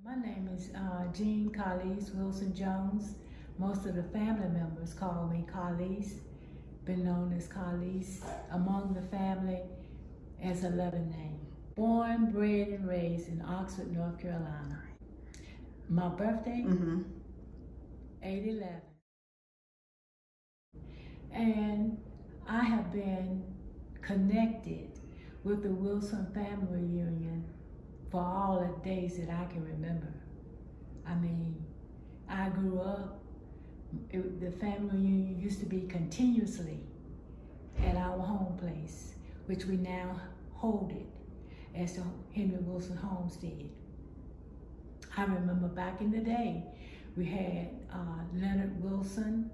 My name is Jean Carlise Wilson Jones. Most of the family members call me Carlise, been known as Carlise among the family as a loving name. Born, bred, and raised in Oxford, North Carolina. My birthday, 8/11. And I have been connected with the Wilson family reunion for all the days that I can remember. I mean, I grew up, the family reunion used to be continuously at our home place, which we now hold it as the Henry Wilson Homestead. I remember back in the day, we had Leonard Wilson.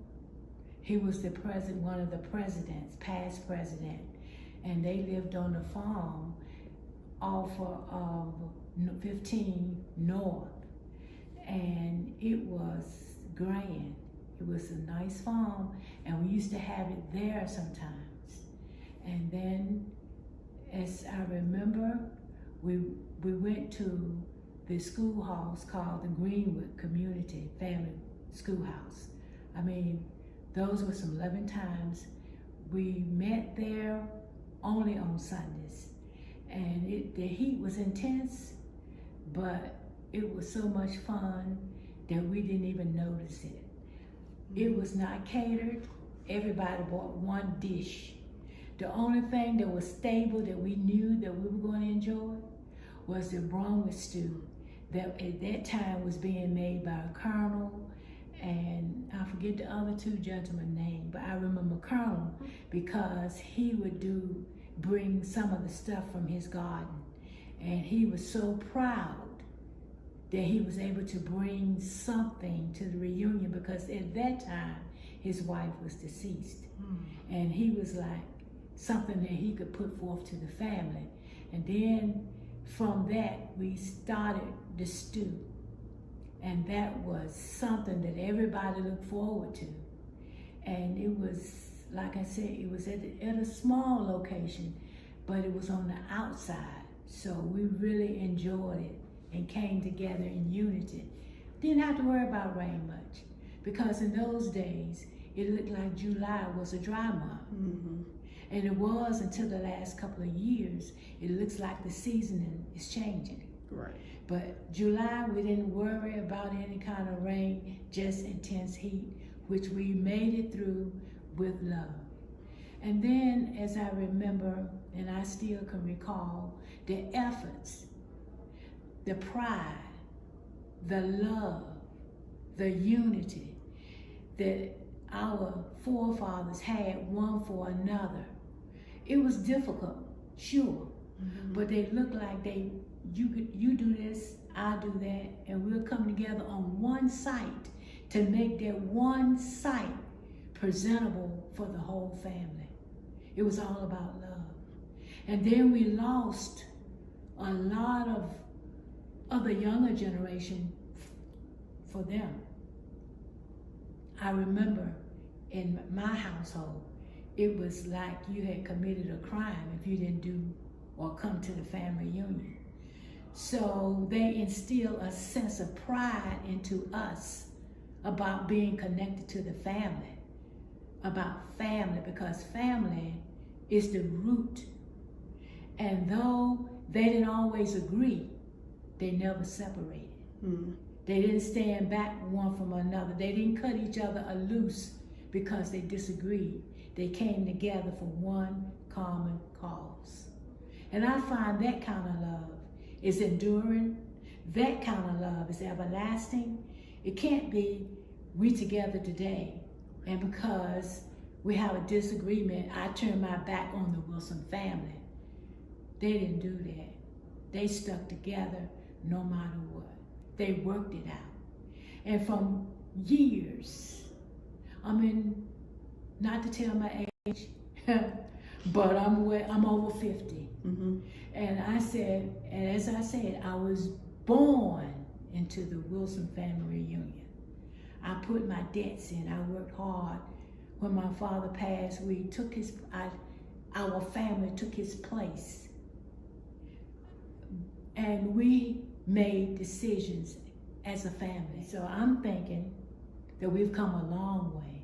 He was the president, one of the presidents, past president, and they lived on the farm off of 15 North, and it was grand. It was a nice farm, and we used to have it there sometimes. And then, as I remember, we went to the schoolhouse called the Greenwood Community Family Schoolhouse. I mean, those were some loving times. We met there only on Sundays. And the heat was intense, but it was so much fun that we didn't even notice it. It was not catered. Everybody bought one dish. The only thing that was stable that we knew that we were going to enjoy was the Bromwood stew that at that time was being made by a Colonel, and I forget the other two gentlemen's name, but I remember Colonel because he would bring some of the stuff from his garden. And he was so proud that he was able to bring something to the reunion because at that time, his wife was deceased. And he was like something that he could put forth to the family. And then from that, we started the stew. And that was something that everybody looked forward to. And it was, like I said, it was at a small location, but it was on the outside. So we really enjoyed it and came together in unity. Didn't have to worry about rain much because in those days, it looked like July was a dry month. And it was until the last couple of years, it looks like the seasoning is changing. Right. But July, we didn't worry about any kind of rain, just intense heat, which we made it through with love. And then, as I remember, and I still can recall, the efforts, the pride, the love, the unity that our forefathers had one for another. It was difficult, sure, but they looked like you do this, I do that, and we'll come together on one site to make that one site presentable for the whole family. It was all about love. And then we lost a lot of the younger generation for them. I remember in my household, it was like you had committed a crime if you didn't do or come to the family reunion. So they instill a sense of pride into us about being connected to the family, about family, because family is the root. And though they didn't always agree, they never separated. They didn't stand back one from another. They didn't cut each other loose because they disagreed. They came together for one common cause. And I find that kind of love is enduring. That kind of love is everlasting. It can't be we together today, and because we have a disagreement, I turn my back on the Wilson family. They didn't do that. They stuck together no matter what. They worked it out. And from years, I mean, not to tell my age, but I'm over 50. And I said, and as I said, I was born into the Wilson family reunion. I put my debts in. I worked hard. When my father passed, our family took his place. And we made decisions as a family. So I'm thinking that we've come a long way.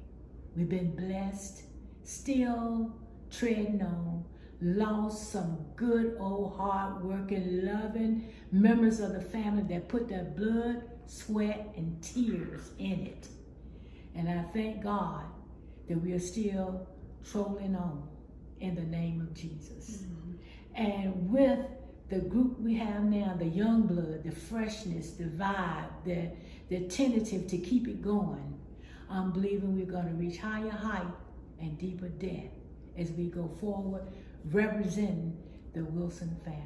We've been blessed, still treading on, lost some good old hard-working, loving members of the family that put their blood, sweat, and tears in it. And I thank God that we are still trolling on in the name of Jesus. Mm-hmm. And with the group we have now, the young blood, the freshness, the vibe, the tentative to keep it going, I'm believing we're going to reach higher height and deeper depth as we go forward, representing the Wilson family.